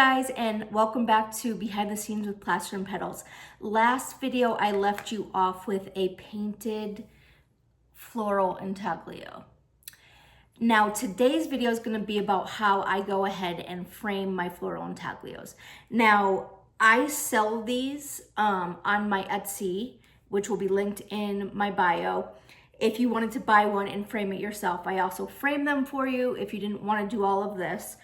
guys, and welcome back to Behind the Scenes with Plaster and Petals. Last video I left you off with a painted floral intaglio. Now today's video is going to be about how I go ahead and frame my floral intaglios. Now I sell these on my Etsy, which will be linked in my bio. If you wanted to buy one and frame it yourself, I also frame them for you if you didn't want to do all of this.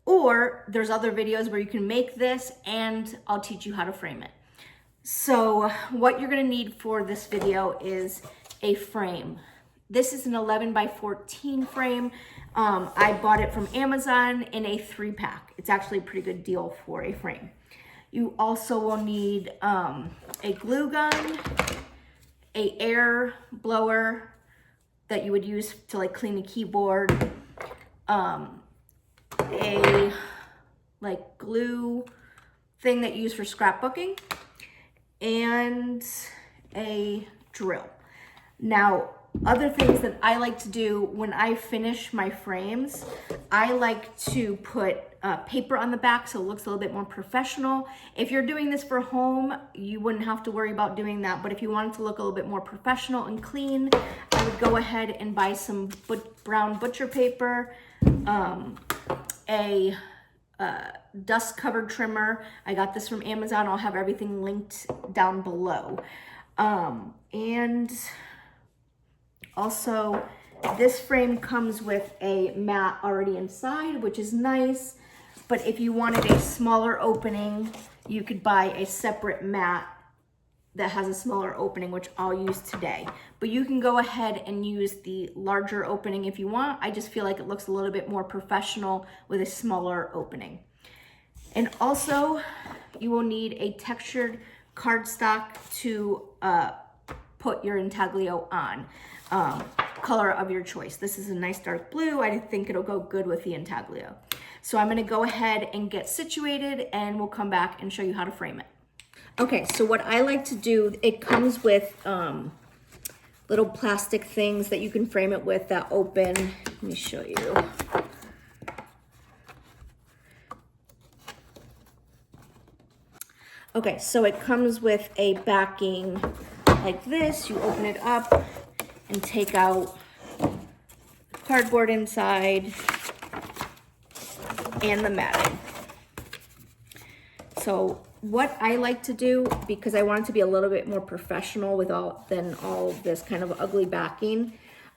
Or there's other videos where you can make this and I'll teach you how to frame it. So what you're gonna need for this video is a frame. This is an 11 by 14 frame. I bought it from Amazon in a 3-pack. It's actually a pretty good deal for a frame. You also will need a glue gun, a air blower that you would use to like clean the keyboard, a like glue thing that you use for scrapbooking, and a drill. Now, other things that I like to do when I finish my frames, I like to put paper on the back so it looks a little bit more professional. If you're doing this for home, you wouldn't have to worry about doing that, but if you want it to look a little bit more professional and clean, I would go ahead and buy some brown butcher paper, a dust covered trimmer. I got this from Amazon. I'll have everything linked down below. And also this frame comes with a mat already inside, which is nice. But if you wanted a smaller opening, you could buy a separate mat that has a smaller opening, which I'll use today. But you can go ahead and use the larger opening if you want. I just feel like it looks a little bit more professional with a smaller opening. And also, you will need a textured cardstock to put your intaglio on. Color of your choice. This is a nice dark blue. I think it'll go good with the intaglio. So I'm gonna go ahead and get situated and we'll come back and show you how to frame it. Okay, so what I like to do, it comes with little plastic things that you can frame it with that open. Let me show you. Okay, so it comes with a backing like this. You open it up and take out the cardboard inside and the matting. So what I like to do, because I want it to be a little bit more professional than all this kind of ugly backing,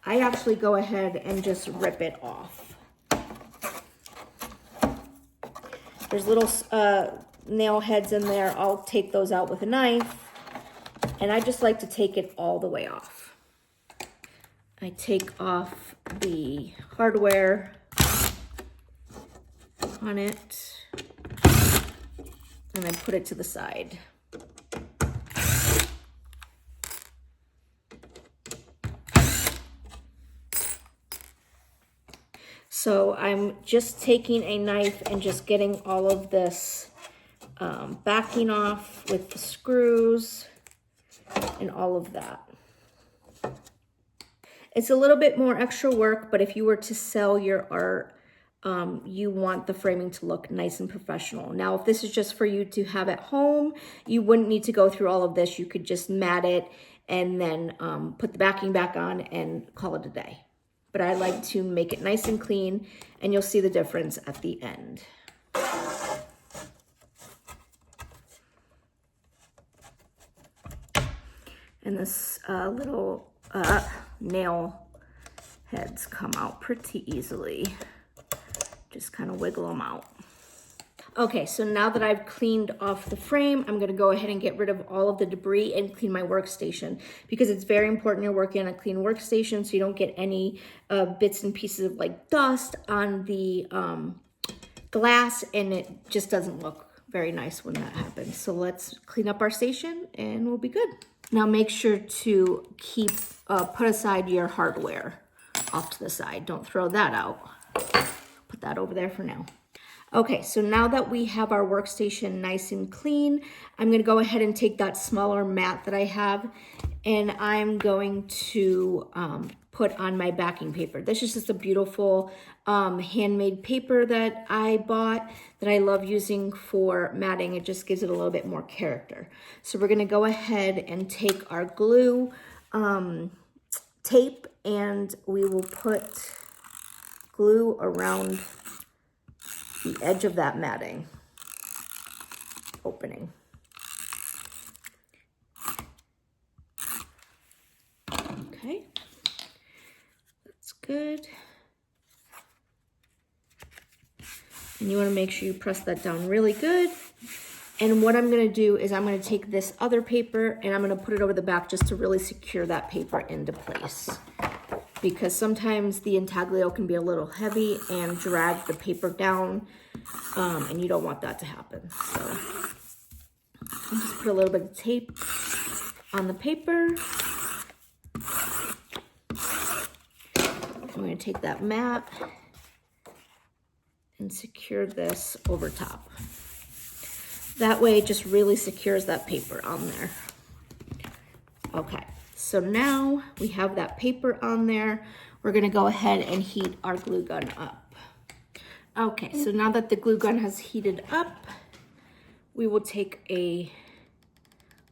I actually go ahead and just rip it off. There's little nail heads in there. I'll take those out with a knife, and I just like to take it all the way off. I take off the hardware on it, and I put it to the side. So I'm just taking a knife and just getting all of this backing off with the screws and all of that. It's a little bit more extra work, but if you were to sell your art, you want the framing to look nice and professional. Now, if this is just for you to have at home, you wouldn't need to go through all of this. You could just mat it and then put the backing back on and call it a day. But I like to make it nice and clean, and you'll see the difference at the end. And this little nail heads come out pretty easily. Just kind of wiggle them out. Okay, so now that I've cleaned off the frame, I'm gonna go ahead and get rid of all of the debris and clean my workstation, because it's very important you're working on a clean workstation so you don't get any bits and pieces of like dust on the glass, and it just doesn't look very nice when that happens. So let's clean up our station and we'll be good. Now make sure to put aside your hardware off to the side. Don't throw that out. Put that over there for now. Okay, so now that we have our workstation nice and clean, I'm gonna go ahead and take that smaller mat that I have, and I'm going to put on my backing paper. This is just a beautiful handmade paper that I bought that I love using for matting. It just gives it a little bit more character. So we're gonna go ahead and take our glue tape, and we will put glue around the edge of that matting opening. Okay, that's good. And you want to make sure you press that down really good. And what I'm going to do is I'm going to take this other paper and I'm going to put it over the back just to really secure that paper into place. Because sometimes the intaglio can be a little heavy and drag the paper down, and you don't want that to happen. So I'll just put a little bit of tape on the paper. I'm going to take that mat and secure this over top. That way it just really secures that paper on there. Okay, so now we have that paper on there. We're gonna go ahead and heat our glue gun up. Okay, so now that the glue gun has heated up, we will take a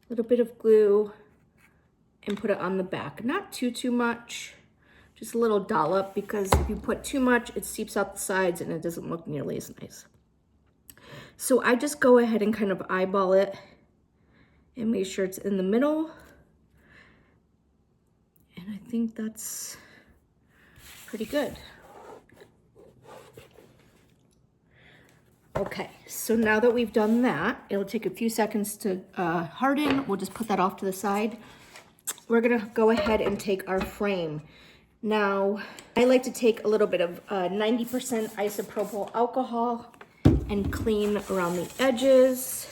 little bit of glue and put it on the back. Not too much, just a little dollop, because if you put too much, it seeps out the sides and it doesn't look nearly as nice. So I just go ahead and kind of eyeball it and make sure it's in the middle. And I think that's pretty good. Okay, so now that we've done that, it'll take a few seconds to harden. We'll just put that off to the side. We're gonna go ahead and take our frame. Now, I like to take a little bit of 90% isopropyl alcohol and clean around the edges.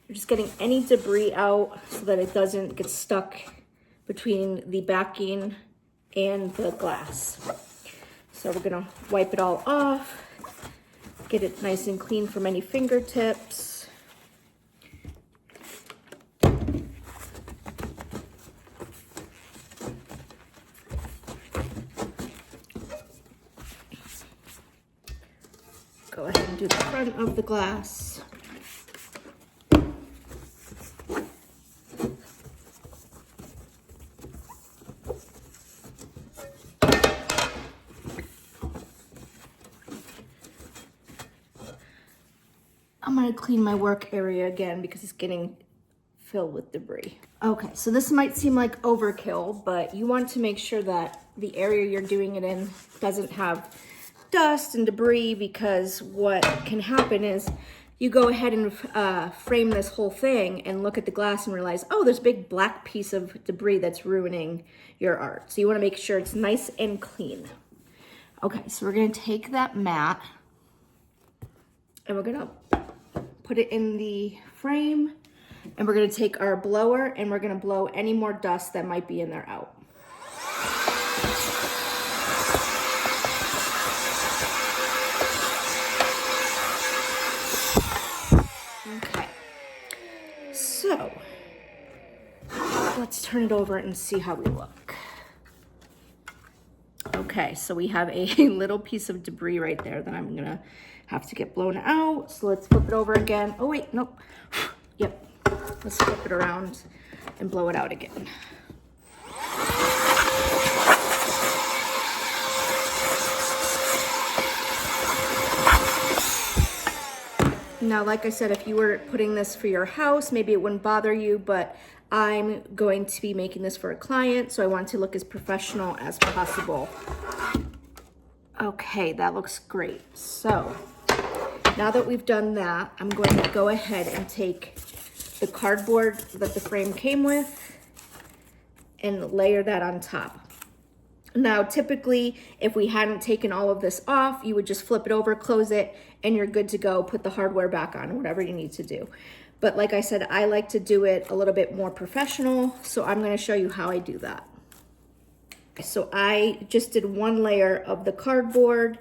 You're just getting any debris out so that it doesn't get stuck between the backing and the glass. So we're gonna wipe it all off, get it nice and clean from any fingertips. Go ahead and do the front of the glass. I'm gonna clean my work area again because it's getting filled with debris. Okay, so this might seem like overkill, but you want to make sure that the area you're doing it in doesn't have dust and debris, because what can happen is you go ahead and frame this whole thing and look at the glass and realize, oh, there's a big black piece of debris that's ruining your art. So you want to make sure it's nice and clean. Okay, so we're going to take that mat and we're going to put it in the frame, and we're going to take our blower and we're going to blow any more dust that might be in there out. So, let's turn it over and see how we look. Okay, so we have a little piece of debris right there that I'm gonna have to get blown out. So let's flip it over again. Oh wait, nope. Yep, let's flip it around and blow it out again. Now, like I said, if you were putting this for your house, maybe it wouldn't bother you, but I'm going to be making this for a client, so I want to look as professional as possible. Okay, that looks great. So now that we've done that, I'm going to go ahead and take the cardboard that the frame came with and layer that on top. Now, typically, if we hadn't taken all of this off, you would just flip it over, close it, and you're good to go. Put the hardware back on, whatever you need to do. But like I said, I like to do it a little bit more professional, so I'm going to show you how I do that. So I just did one layer of the cardboard.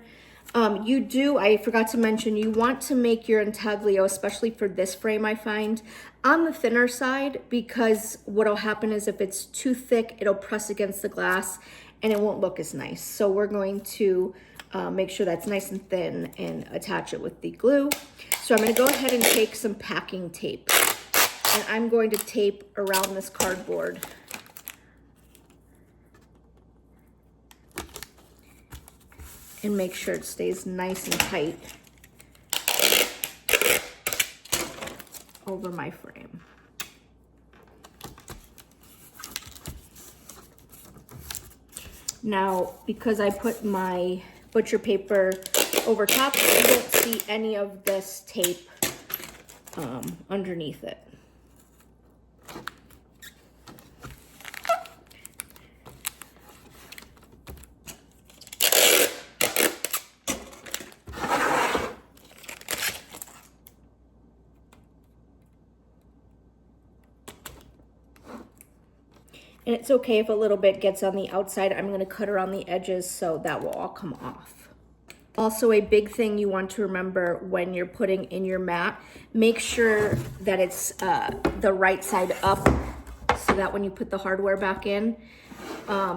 I forgot to mention, you want to make your intaglio, especially for this frame, I find, on the thinner side, because what'll happen is if it's too thick, it'll press against the glass and it won't look as nice. So we're going to make sure that's nice and thin and attach it with the glue. So I'm going to go ahead and take some packing tape, and I'm going to tape around this cardboard. And make sure it stays nice and tight over my frame. Now, because I put my butcher paper over top, you won't see any of this tape underneath it. And it's okay if a little bit gets on the outside. I'm going to cut around the edges so that will all come off. Also, a big thing you want to remember when you're putting in your mat, make sure that it's the right side up, so that when you put the hardware back in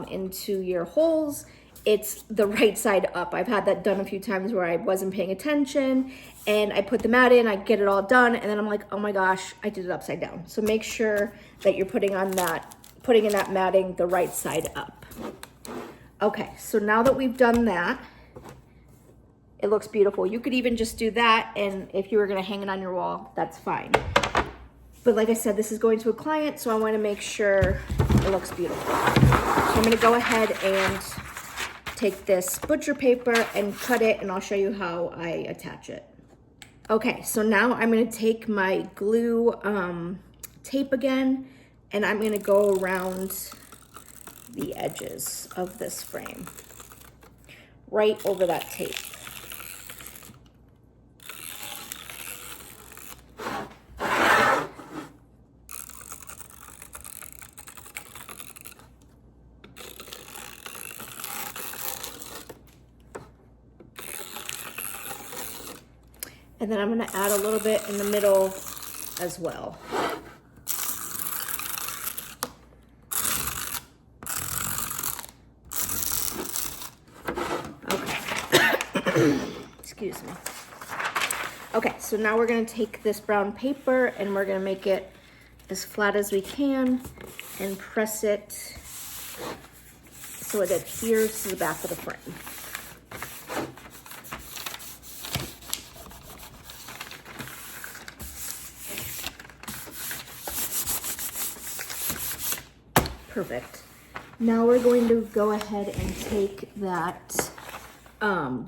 into your holes, it's the right side up. I've had that done a few times where I wasn't paying attention and I put the mat in, I get it all done, and then I'm like, oh my gosh, I did it upside down. So make sure that you're putting in that matting the right side up. Okay, so now that we've done that, it looks beautiful. You could even just do that, and if you were gonna hang it on your wall, that's fine. But like I said, this is going to a client, so I wanna make sure it looks beautiful. So I'm gonna go ahead and take this butcher paper and cut it, and I'll show you how I attach it. Okay, so now I'm gonna take my glue tape again, and I'm gonna go around the edges of this frame, right over that tape. And then I'm gonna add a little bit in the middle as well. Excuse me. Okay, so now we're gonna take this brown paper and we're gonna make it as flat as we can and press it so it adheres to the back of the frame. Perfect. Now we're going to go ahead and take that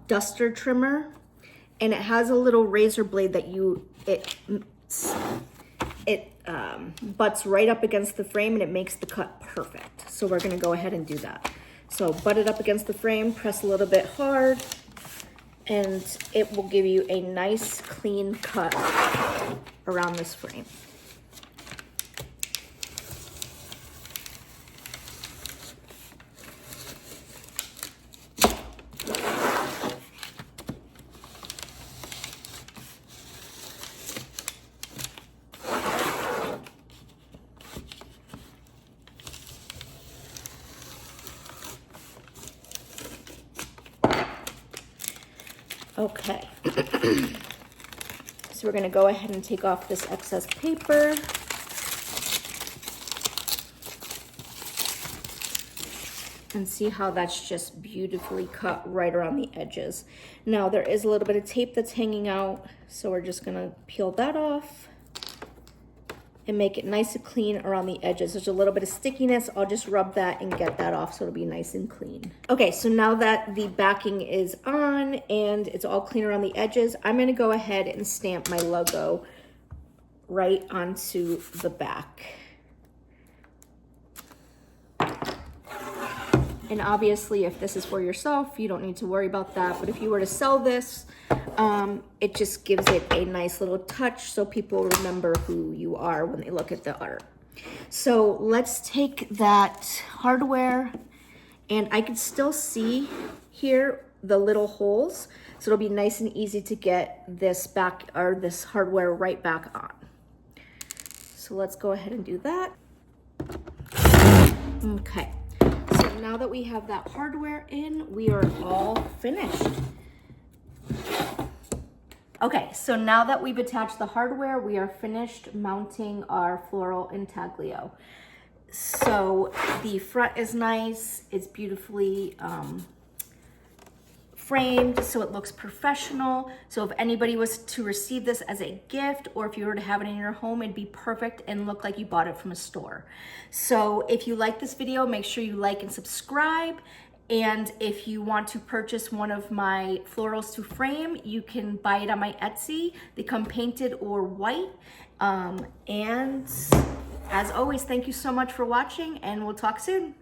duster trimmer, and it has a little razor blade that it butts right up against the frame, and it makes the cut perfect. So we're going to go ahead and do that. So butt it up against the frame, press a little bit hard, and it will give you a nice clean cut around this frame. Okay, so we're going to go ahead and take off this excess paper. And see how that's just beautifully cut right around the edges. Now there is a little bit of tape that's hanging out, so we're just going to peel that off and make it nice and clean around the edges. There's a little bit of stickiness. I'll just rub that and get that off so it'll be nice and clean. Okay, so now that the backing is on and it's all clean around the edges, I'm gonna go ahead and stamp my logo right onto the back. And obviously, if this is for yourself, you don't need to worry about that. But if you were to sell this, it just gives it a nice little touch so people remember who you are when they look at the art. So let's take that hardware, and I can still see here the little holes. So it'll be nice and easy to get this back, or this hardware right back on. So let's go ahead and do that. Okay. So now that we have that hardware in, we are all finished. Okay, so now that we've attached the hardware, we are finished mounting our floral intaglio. So the front is nice, it's beautifully framed, so it looks professional. So if anybody was to receive this as a gift, or if you were to have it in your home, it'd be perfect and look like you bought it from a store. So if you like this video, make sure you like and subscribe. And if you want to purchase one of my florals to frame, you can buy it on my Etsy. They come painted or white. And as always, thank you so much for watching, and we'll talk soon.